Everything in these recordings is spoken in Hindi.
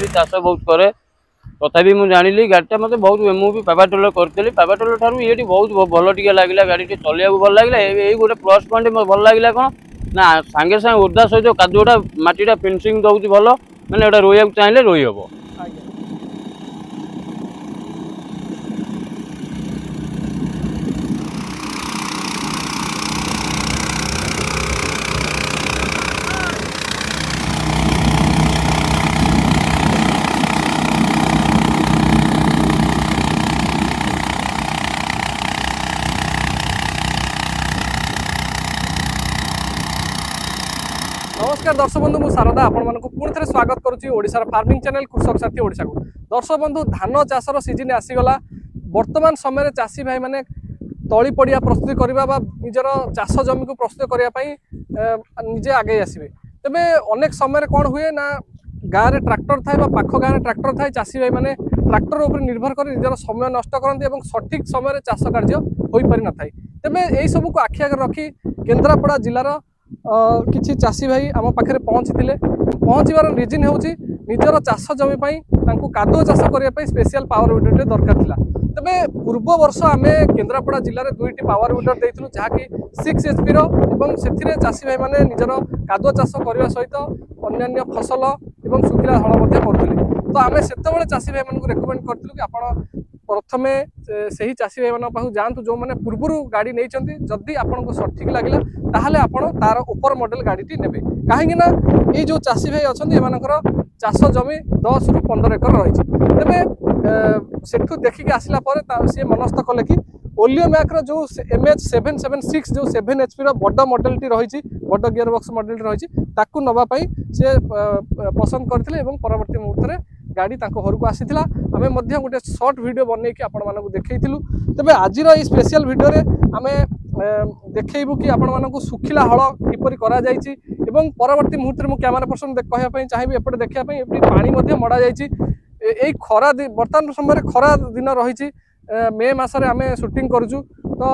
भी चाष बहुत करे तथापि मुझे जानी गाड़ीटा मत बहुत मुझे पावर टेलर करी पावर टेलर ठार ये बहुत भल टे लगे गाड़ी चलिया भल लगे ये गोटे प्लस पॉइंट भल लगे कौन ना सांगे सांगे ओदा सहित कादुटा मटीटा फिनिशिंग दौर भल मैंने रोया चाहिए रही हम। नमस्कार दर्शक बंधु मु शारदा आपण पुणी थे स्वागत करुच्ची ओडिशार फार्मिंग चैनल कृषक साथी ओडिशा को। दर्शक बंधु धान चाषर सीजन आसीगला वर्तमान समय चाषी भाई माने तली पड़िया प्रस्तुति करवा निजर चाष जमी को प्रस्तुत करने निजे आगे आसवे तेरे अनेक समय कौन हुए ना गाँव में ट्रैक्टर थाए पाख गाँव में ट्रैक्टर थाए चाषी भाई माने ट्रैक्टर उपर निर्भर कर निजर समय नष्ट करते सठिक समय चाष कार्य हो पारि न थाए तेरे यही सब को आखि आगे रखी केन्द्रापड़ा जिलार किसी चाषी भाई आम पाखे पहुँचार रिजन हूँ निजर चाष जमी कादुआ चाष करने स्पेशल पावर विडर दरकार था तेरे पूर्व वर्ष आम केन्द्रापड़ा जिले में 2टी पावर विडर देलु जहाँकि 6 HP से चाषी भाई मैंने निजर कादुआ चाष करने सहित अन्य फसल और सुखिला हल करुले तो आम से चाषी भाई मानक रेकमेंड करूँ कि आप प्रथमे से ही चाषी भाई मान पाखु जातु जो मैंने पूर्वर गाड़ी नहीं जदि आपको सठिक लगे ताहले आपण तार ऊपर मॉडल गाड़ी नेबे कहीं ये जो चाषी भाई अच्छा चाष जमी 10 ରୁ 15 एकर रही तेरे सेठू देखिक आसला सी मनस्थ कले कि ओलियोमैक्र जो MH776 जो 7 HP बड़ मॉडल रही बड़ गियर बॉक्स मॉडल रही नापी सी पसंद करते परवर्ती मुहूर्त में गाड़ी घर को आसीला आमे गोटे शॉर्ट वीडियो बनई कि आपण मानक देखैथिलु तेबे आज स्पेशल वीडियो रे आमे देखैबु कि आपण मानक सुखिला हल किपरि करा जायछि एवं परवर्ती मुहूर्त में कैमरा पर्सन कहया पई चाहिबे एपटे देखिया पई एपटी पानी मध्ये मडा जायछि एई खरा वर्तमान समय खरा दिन रही मे मासरे आमे शूटिंग करूछु तो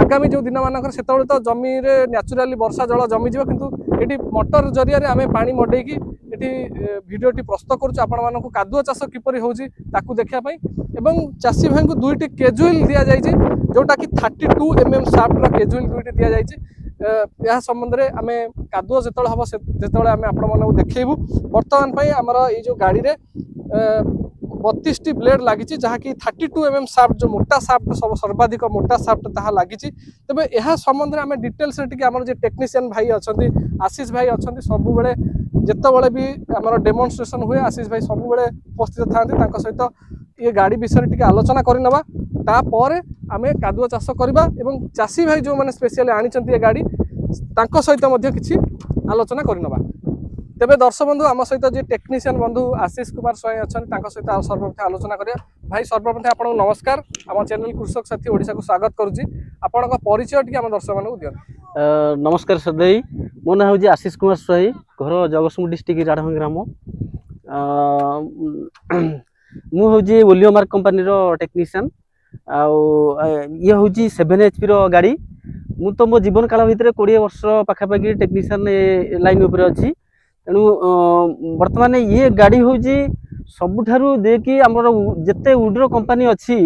आगामी जो दिन मानकर सेतबेले तो जमी रे नेचुराली वर्षा जल जमी जिवो किंतु एटी मोटर जरिया रे आमे पानी मडेकी एटी वीडियोटी प्रस्तुत करूछु आपण मानक कादुआ चाष किपरि होउछि ताकू देखिया पई एवं चाषी भाई को 2टी केजुअल दिया जायछि जोटा कि 32 mm शाफ्ट रा केजुअल 2टी दिया जायछि यह संबंध में आम कादुआ जो हम जो आम आप देखू बर्तमान आमर ये जो गाड़ी रे 32टी ब्लेड लगी जहाँकि 32 mm शाफ्ट जो मोटा शाफ्ट सब सर्वाधिक मोटा शाफ्ट ताहा लगी तेज यह संबंध में आम डिटेल्स आमर जो टेक्नीशियन भाई अच्छा आशीष भाई अच्छा सब बेले जितेबाला भी आमर डेमोन्स्ट्रेशन हुए आशीष भाई सब बेले उपस्थित था सहित ये गाड़ी विषय टी आलोचना करनवा तापर आम कादुआ चाष करवा एवं चाषी भाई जो मैंने स्पेशली आनी ये गाड़ी सहित किसी आलोचना करनवा तेबे दर्शक बंधु आम सहित जो टेक्नीशियन बंधु आशीष कुमार स्वयं अच्छा सहित सर्वप्रथम आलोचना करिया भाई सर्वप्रथम आपको नमस्कार आम चैनल कृषक साथी ओडिशा को स्वागत करुच्ची आपण परिचय टी आम दर्शक मानक दियन। नमस्कार सदैव मो ना हूँ आशीष कुमार स्वयं घर जगतसिंहपुर डिस्ट्रिक्ट राढ़ी ग्राम मु हूँ ओलियोमार्क कंपनी टेक्नीशियन ये हूँ 7 HP गाड़ी मु तो मो जीवन काल भितर 20 वर्ष पाखापाखि टेक्नीशियन लाइन उपर अच्छी तेणु बर्तमान ये गाड़ी हूँ सबुठारु देखी आमर जिते उड्र कंपनी अच्छी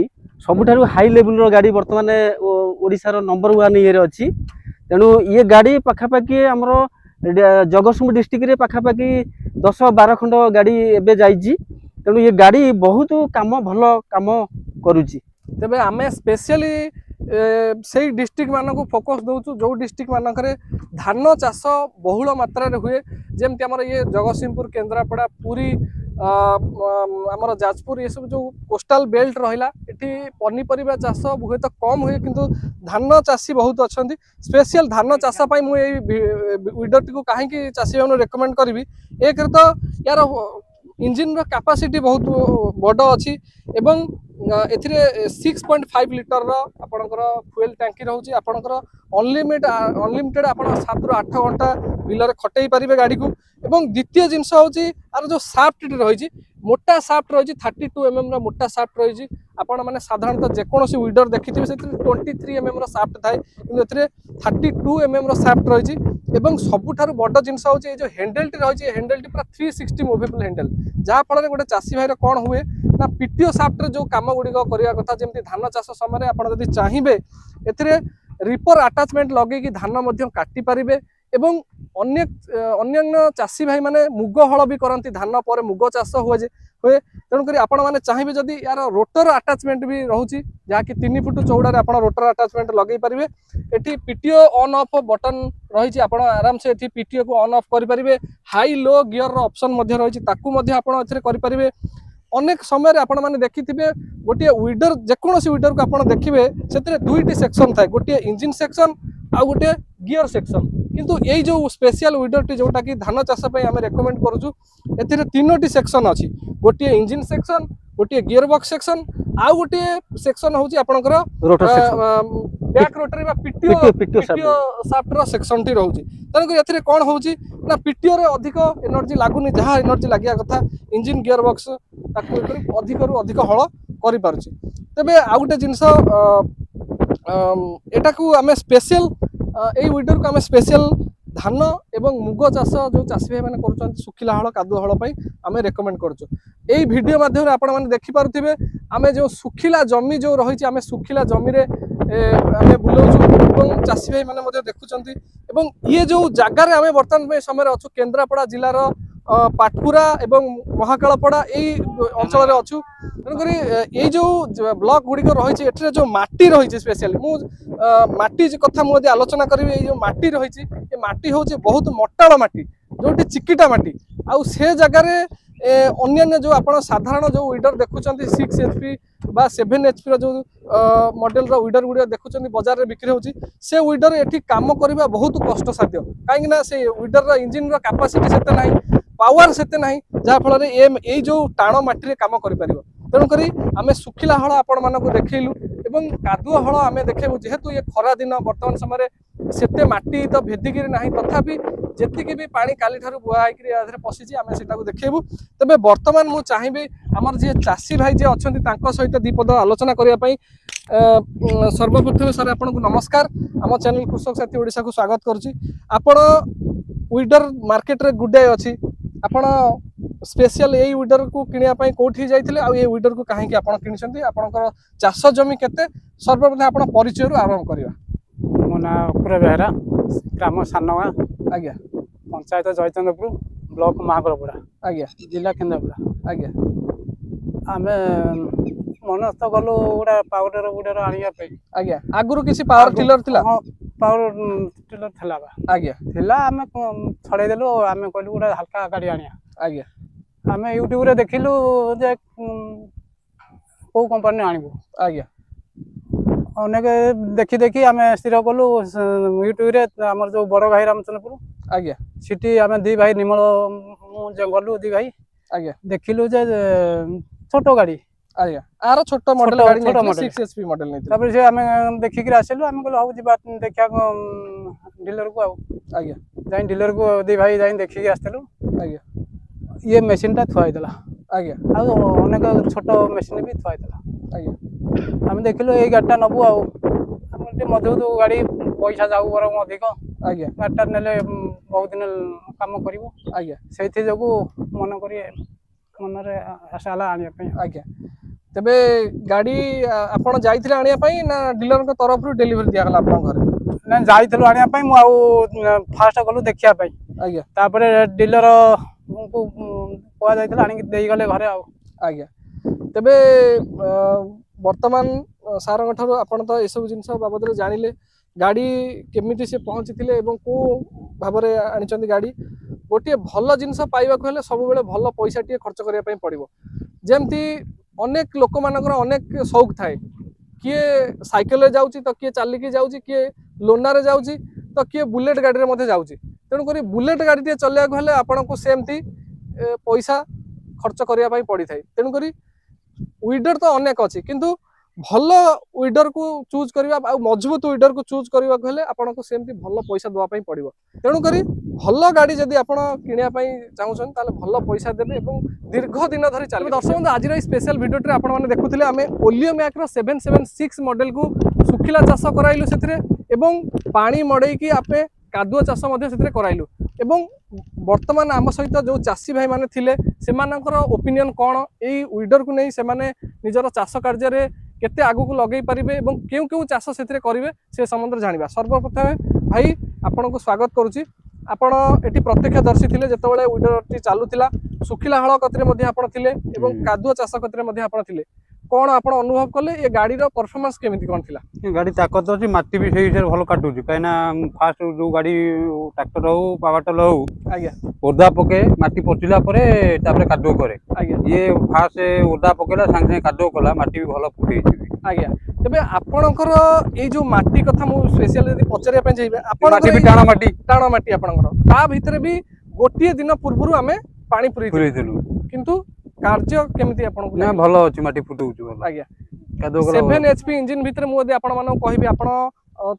सबुठारु हाई लेवल गाड़ी बर्तमान ओडिशार नंबर 1 ये अच्छी तेणु ये गाड़ी पाखापाखि आमर जगतसिंहपुर डिस्ट्रिक्ट पाखापाखि 10-12 खंड गाड़ी एबे जाइछि तेणु ये गाड़ी बहुत काम भल काम करुच्ची तेबे आमे स्पेशली से डिस्ट्रिक्ट मान को फोकस दौचु जो डिस्ट्रिक्ट मानक धान चाष बहुल मात्रा हुए जमती आमर ये जगतसिंहपुर केन्द्रापड़ा पुरी आमर जाजपुर ये सब जो कोस्टाल बेल्ट रहा ये पनीपरिया चाष हुए तो कम हुए किंतु धान चाषी बहुत अच्छा स्पेशल धान चाषपाई मुझे वीडियो टी कहीं चाषी भाई रेकमेंड करी एक तो यार इंजिन रो कैपेसिटी बहुत बड़ अच्छी एवं एथिरे 6.5 लिटर आपणकर फ्यूएल टैंकी रोचे आपणकर अनलिमिटेड आप 7 ରୁ 8 घंटा बिलर खटई पारे गाड़ी को एवं द्वितीय जिनस हूँ यार जो साफ्ट रही मोटा साफ्ट रही 32 mm मोटा साफ्ट रही आपण माने साधारणतः जेकोसी वीडर देखिथिबे से 23 mm रो साफ्ट थाए किंतु एथिरे 32 mm रो साफ्ट रहिछि एवं सबुठारु बड़ जिनस होछि ए जो हैंडल टी रहिछि हैंडल टी पूरा 360 मूवेबल हैंडल जहा फल रे गोटे चासी भाई कोन हुए ना पीटीओ साफ्ट रे जो काम गुडी करिया कथा जेमति धान चाष समय आपण जदि चाहिबे एथिरे रिपर अटैचमेंट लगे कि धान मध्य काटी पारिबे एवं अन्य चासी भाई माने मुग हल भी करती धान पर मुग चाष हुए हुए तेणुक आपण मैंने चाहिए जदि यार रोटर अटैचमेंट भी रोचे जहाँकि 3 फुट चौड़ा आप रोटर अटैचमेंट लगे पारे eighty PTO on off button रही आप आराम से एटी पीटीओ को ऑन ऑफ करेंगे हाई लो गियर ऑप्शन रही करेंगे अनेक समय आपण मैंने देखिथे गोटे वीडर जेकोसी वीडर को आप देखिए से दुईटी सेक्शन थाए गोटे इंजिन सेक्शन आ गोटे गियर सेक्शन किंतु यही जो स्पेशल वीडर टी जोटा कि धान चाष आम रेकमेंड करूँ ए 3टी सेक्शन अच्छी गोटे इंजिन सेक्शन गोटे गियर बॉक्स सेक्शन आउ गोटे सेक्शन हूँ आपंकर बैक रोटरी पीटीओ साफ्ट रो सेक्शन टी रोचे तेणुक ए कौन हो पीटीओ रे अधिक एनर्जी लगुनि जहाँ एनर्जी लगे कथा इंजिन गियर बॉक्स अधिक रु अधिक हल कर पारुछि तेबे आउ गोटे जिनस एटा को आम स्पेशल एई वीडर को आम स्पेशल धान एवं मुग चाष जो चाषी भाई मैंने कर सुखिला हल कादुआ हल आम रेकमेंड करुँ यही वीडियो माध्यम आपण मैंने देखिपे आम जो सुखिला जमी जो रही आम सुखिला जमी आम बुलाऊँ चाषी भाई मैंने देखुं ये जो जगार आम बर्तमान समय अच्छु केन्द्रापड़ा जिलार पाटकुरा एवं महाकालपड़ा यही अंचल अच्छु तेणुक ये जो ब्लॉक गुड़िक रही है जो माटी रही स्पेशली मु माटी कथा मुझे आलोचना करी जो माटी रही माटी हूँ बहुत मोटाल माटी जो चिकिटा माटी आउ से जगार अन्य जो आप साधारण जो वीडर देखुं 6 HP बा 7 HP जो मॉडल वीडर गुड़ देखुं बजार में बिक्री होची से वीडर एठी काम करबा बहुत कष्ट साध्य कहीं से वीडर इंजिन कैपेसिटी सेते नहीं पावर सेते नहीं जहाँ फल ये जो टाण माटी काम कर तेणुक आम सुखिला हल आपण मानक देखलु एवं कादुआ हल आम देखू जेहेतु ये खरा दिन बर्तमान समय सेते माटी तो भेदिकी ना तथापि जी भी पानी काली ठारू बुआई पशिची आम से देखू तेज बर्तमान मुझे चाहिए आमर जी चाषी भाई जी अच्छा सहित दीपद आलोचना करने सर्वप्रथम सर आपन को नमस्कार आम चैनल कृषक साथी ओडिशा को स्वागत करुच्ची आपण वीडर मार्केट रे गुड डे अच्छी आपण स्पेशल यही वीडर को किनिया कोठी जाइथिले आ ये वीडर को काहे कि आपण किनिसंती आपनकर चाष जमी केते सर्वप्रथम आपण परिचय आरंभ करिवा मो ना अकुरा बेहरा ग्राम सानवा आज्ञा पंचायत जयचंद्रपुर ब्लॉक महाकालपड़ा आज्ञा जिला केन्द्रापड़ा आज्ञा आमे मनस्थ गलु गोटा पावर वीडर आनिया आज्ञा आगुरु किसी पावर टिलर थिला पावर टिलर थिला बा आज्ञा थिला आमे छड़े देलु आमे कहलु गोटा हल्का गाड़ी आनिया आज्ञा आमे यूट्यूब रे देखिलु जे को कंपनी आनिबो आज्ञा अनेक देखी देखी आमे स्थिर कलु यूट्यूब रे हमर जो बड़ भाई रामचंद्रपुर आज्ञा सिटी आमे दी भाई निमल गलु दी भाई आज्ञा देखिलु जे छोटो गाड़ी आज्ञा आरो छोटो मॉडल गाड़ी छोटो नै मॉडल 6 HP मॉडल नै तापर से आमे देखि के आसेलु आमे कहलु आउ जिबा देखिया डीलर को आउ आज्ञा जाई डीलर को दी भाई जाई देखि के आसेलु आज्ञा ये मशीन टा थुआई देला आज्ञा आउ अनेक छोटो मशीन भी थुआई देला आज्ञा आमे देखिलु ए गाड़ीटा नबु आउ आमे मजबूत गाड़ी पैसा जाऊ बरम अधिक आज्ञा गाड़ीटा नेले बहुत दिन काम करिवो आज्ञा सेथि जगु मन करी मनरे आशा आला आनिया पे आज्ञा तबे गाड़ी आपण जाइथिले आनिया पई ना डीलर के तरफ रु डिलीवरी दिया गला आपण घर ना जाइथिलु आनिया पई मु आउ फास्ट गलु देखिया पई आज्ञा तापरे डीलर को कोआ जाइथिला आनि देई गले घरे आउ आज्ञा तबे वर्तमान सारंग ठारो आपण तो ए सब जिंस बाबद रे जानिले गाड़ी केमिति से पहुंचीथिले एवं को भाबरे आनिचंदी गाड़ी गोटे भल जिनस पाइबा को हेले सब बेले भल पैसा टिए खर्च करिया पई पड़िबो जेमती अनेक लोक मानकर अनेक शौक थाए किए साइकेल रे जाउची तो किए चालिकी जाउची किए लोना रे जाउची तो किए बुलेट गाड़ी रे मध्ये जाउची तेणु करी बुलेट गाड़ी टिए चलेया को हेले आपण को सेमती पैसा खर्च करिया पई पड़ी थाए तेणु करी वीडर तो अनेक अछि किंतु भल विडर को चूज करवा मजबूत विडर को चूज करने को हेले आपको सेमती भल पैसा देवाई पड़ो तेणुक भल गाड़ी जदि आप किणापी चाहूँ ताले भल पैसा देवे और दीर्घ दिन धरी चलिए दर्शक बंधु आज स्पेशल भिडियो आपने देखुले आम ओलियोमैक 776 मॉडल को सुखिला चाष कराइलु से पानी मड़ेकी आपे कादुआ चाष कराइलु एवं वर्तमान आम सहित जो चाषी भाई माने थिले सेमानकर ओपिनियन कौन यही विडर को नहीं सेमाने निजर चाष कार्य केते आगु को लगे पारिबे एवं केउ केउ चाष सेतिरे करिवे से संबंध जानिबा सर्वप्रथम भाई आपन को स्वागत करूची आपण एटी प्रत्यक्षदर्शी थिले जेतेबेले विडरटी चालुथिला सुखिला हळ कतरे मध्ये आपण थिले एवं कादुआ चाष कतरे मध्ये आपण थिले कौन आप अनुभव कले ये गाड़ी परफॉर्मेंस केमिति कौन थिला ये गाड़ी ताकत अच्छी माटी भी सही भल काटुची कहीं फास्ट जो गाड़ी ट्रैक्टर हो पावर टेलर हो आज्ञा ओदा पके माटी पचिला परे तापरे कादुओ करे आज्ञा ये फास्ट ओदा पकेला संगे संगे कादुओ कला माटी भी भल फुटै आज्ञा तबे आपणकर ए जो माटी कथा मु स्पेशल यदि पचरिया पे जाइबे माटी भी टाण माटी आपणकर ता भितरे भी गोटिए दिन पूर्वरु आमे पानी पुरै देलु किंतु कार्य केमिति आपन ना भल अछि माटी फुटौछु भल आज्ञा कादुओ कला 7 HP इंजन भितरे मु यदि आपन मानक कहबी आपन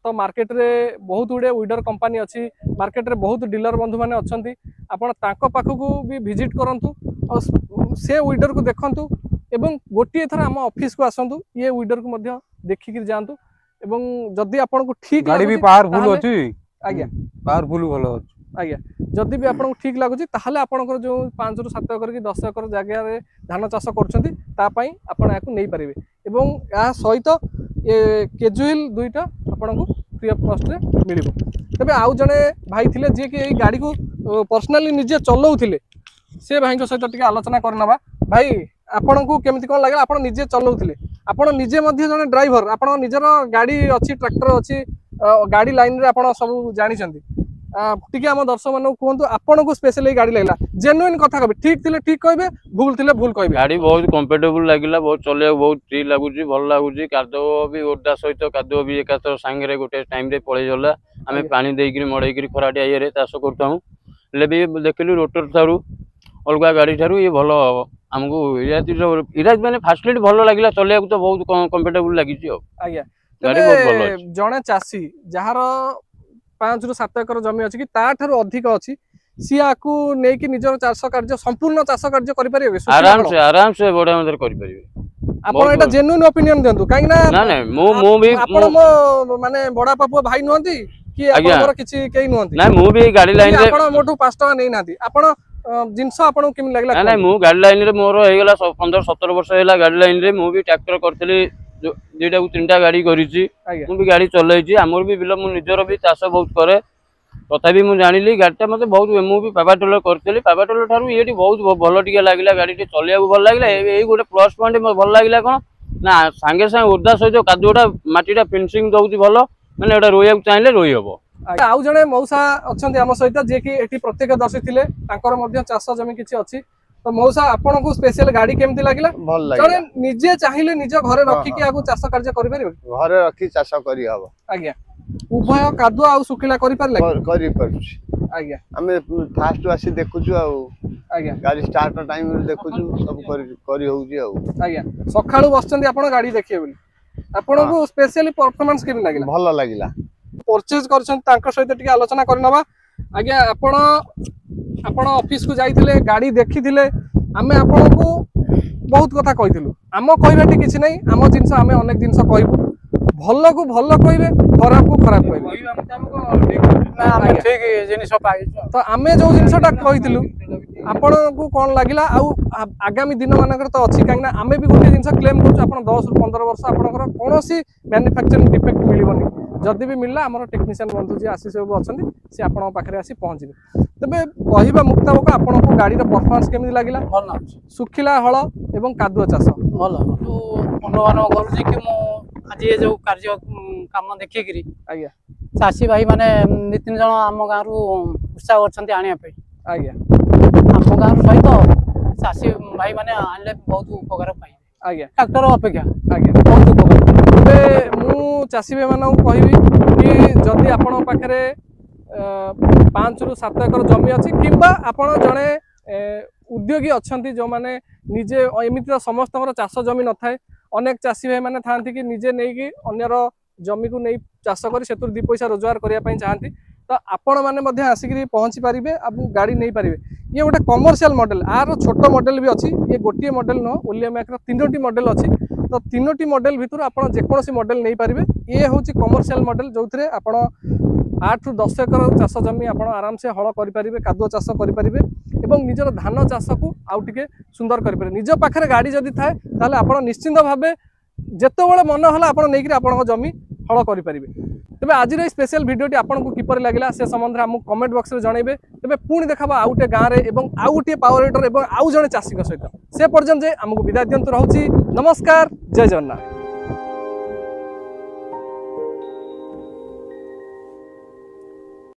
तो मार्केट रे बहुत गुडे विडर कंपनी अछि मार्केट रे बहुत डीलर बंधु माने अछंती आपन ताको पाखकू भी विजिट करंतु और से विडर को देखंतु एवं गोटिए थरा हम ऑफिस को आसंतु ये विडर को मध्य देखि कि जानतु एवं जदी आपन को ठीक गाड़ी भी पावरफुल अछि आज्ञा पावरफुल भल अछि आज्ञा जदि भी आपन ठीक लागुची ताहले आपनकर जो 5 रु 7 एकर कि 10 एकर जगह रे धान चाष करछंती ता पई आपन याकू नै परिबे एवं या सहित ये केजुअल दुईटा आपन को फ्री ऑफ कॉस्ट रे मिलिबो तबे आउ जने भाई थिले जे कि एई गाड़ी को पर्सनली निजे चलाउथिले से भाई को सहित टिके आलोचना करनबा भाई आपन को केमिति कोन लागला आपन निजे चलाउथिले आपन निजे मध्ये जने ड्राइवर आपन निजर गाड़ी अछि ट्रैक्टर अछि गाड़ी लाइन रे आपन सब जानि छथि टिके आम दर्शक मान कहतु आपन को स्पेशल गाड़ी लगला जेन्युइन कथा कहबे ठीक थिले ठीक कहबे भूल थिले भूल कहबे गाड़ी बहुत कंफर्टेबल लागला बहुत चले बहुत फ्री लागुची भल लागुची कादो भी ओडा सहित कादो भी एकातर सांगे गोटे टाइम रे पळे गला आमे पानी देइकरी मडैकरी खराटिया ये रे चाष करताऊ ले भी देखिलु रोटर थारु अलगा गाड़ी थारु ये भल हमको इरा माने फैसिलिटी भल लागला चले तो बहुत कंफर्टेबल लागिची आज्ञा गाड़ी बहुत भल अछि जणे चासी जहार 5 रु 7 एकर जमी अछि कि ता ठारु अधिक अछि सी आकू नै कि निजर चाष कार्य संपूर्ण चाष कार्य करि परिबे आराम से बडा मंदर करि परिबे आपण एटा जेन्युइन ओपिनियन देंतु काहे ना ना मु भी आपण मो माने बडा पापु भाई नहंती कि आपनकर किछि केही नहंती ना मु भी गाड़ी लाइन रे आपण मोठू 5 टका नै नाथि आपण जिंस आपण केमि लागला ना मु गाड़ी लाइन रे मोर हे गेला 15 17 वर्ष हेला गाड़ी लाइन रे मु भी ट्रैक्टर करथली जेटा को तीनटा गाड़ी करिछि मु भी गाड़ी चलैछि हमर भी बिल मु निजर भी चाष बहुत करे तथापि मु जानिली गाड़ीटा मते बहुत मु भी पावर टेलर करथली पावर टेलर थारु एटी बहुत भल टिके लागिला गाड़ीटी चलेया भल लागिला एई गोटे प्लस पॉइंट भल लागिला कोन ना सांगे सांगे ओदा सहित कादुटा माटीटा फिनिशिंग दउछि भल माने एटा रोया चाहिले रोई हबो आउ जणे मौसा अछंती हम सहित जे कि एटी प्रत्येक दर्शी थिले तांकर मध्ये चाष जमी किछि अछि तो मौसा आपन को स्पेशल गाड़ी केमति लागिला भल लागिला जणे निजे चाहिले निज घरे रखि कि आगु चाष कार्य करि परिबे घरे रखी चाष करि हबो आज्ञा उभय कादुआ आ सुखिला करि परले करि परछि आज्ञा हमें फास्ट आसी देखुछु आ आज्ञा गाड़ी स्टार्ट टाइम रे देखुछु सब करि होउजी आ आज्ञा सखाळु बसचंदी आपन गाड़ी देखिए बोली आपन को स्पेशली परफॉर्मेंस केमि लागिला भल लागिला परचेज करछन तांका सहित टिके आलोचना करनबा आज्ञा आपण ऑफिस को जाइथिले गाड़ी देखिथिले आमे आपण को बहुत कथा कहिथिलु आम कहबाटी किछि नै आम जिंस आमे अनेक जिंस कहबु भल को भल कहबे खराब को खराब कहबे ना हम ठीक जिनिस पाइ तो आमे जो जिंसटा कहिथिलु आपण को कोन लागिला आ आगामी दिन मानकर तो अछि कांगना आमे भी गोटे जिंस क्लेम करछु आपण 10 रु 15 वर्ष आपनकर कोनोसी मैन्युफैक्चरिंग डिफेक्ट मिलिबनी जदि भी मिलला हमर टेक्नीशियन बंधु जी आसी सब अछंती से आपण पाखरे आसी पहुंचबे तबे कहिबा मुक्ताबक आपण को गाड़ी रो परफॉर्मेंस केमि लागिला भल सुखिला हळ एवं कादुआ चाष भल तो अनुमान करूची कि मु आज ये जो कार्य काम देखि करी आज्ञा चासी भाई माने नितिन जण आम गाँ रु उत्साह करछंती आनिया पे आज्ञा आम गाँ रु सहित चासी भाई माने आनले बहुत उपकार पाइबे आज्ञा ट्रैक्टर अपेक्षा आज्ञा बहुत उपकार तबे मु चासी भाई मानन कहबी कि जदि आपण पाखरे 5 रु 7 एकर जमी अछि किंबा आपण जणे उद्योगी अछंती जो माने निजे एमिति समस्त चाष जमी न थाए अनेक चाषी भाई मैंने था कि निजे नहीं अन्यर जमी को नहीं चाष कर से 2 पैसा रोजगार करने चाहती तो आपण मैंने आसिक पहुँची पारे आप गाड़ी नहीं पारे ये गोटे कमर्शियल मॉडल आर छोट मॉडल भी अच्छी ये गोटे मॉडल नुह ओलियोमैक्र 3टी मॉडल अच्छी तो 3टी मॉडल भितर आप जेकोसी मॉडल नहीं पारे ये हूँ कमर्शियल मॉडल जो थे आप 8 ରୁ 10 एकर चाष जमी आप आराम से हल करें कादुआ चाष करें और निजर धान चाष को आउ टे सुंदर करें निज पाखे गाड़ी जदि थाए ताले आप निश्चिंत भाव जितेबाला मन है आप नहीं जमी हल करें तेज आज स्पेशल भिडियोटी आपको किपर लगे से संबंध में आमको कमेंट बॉक्स में जनइबे तेज पुणी देखा आउ गोटे गाँव में आउ गोटे पावर हिटर और आउ जड़े चाषी सहित से पर्यंत आमको विदाय दिंतु रहूँ नमस्कार जय जगन्नाथ।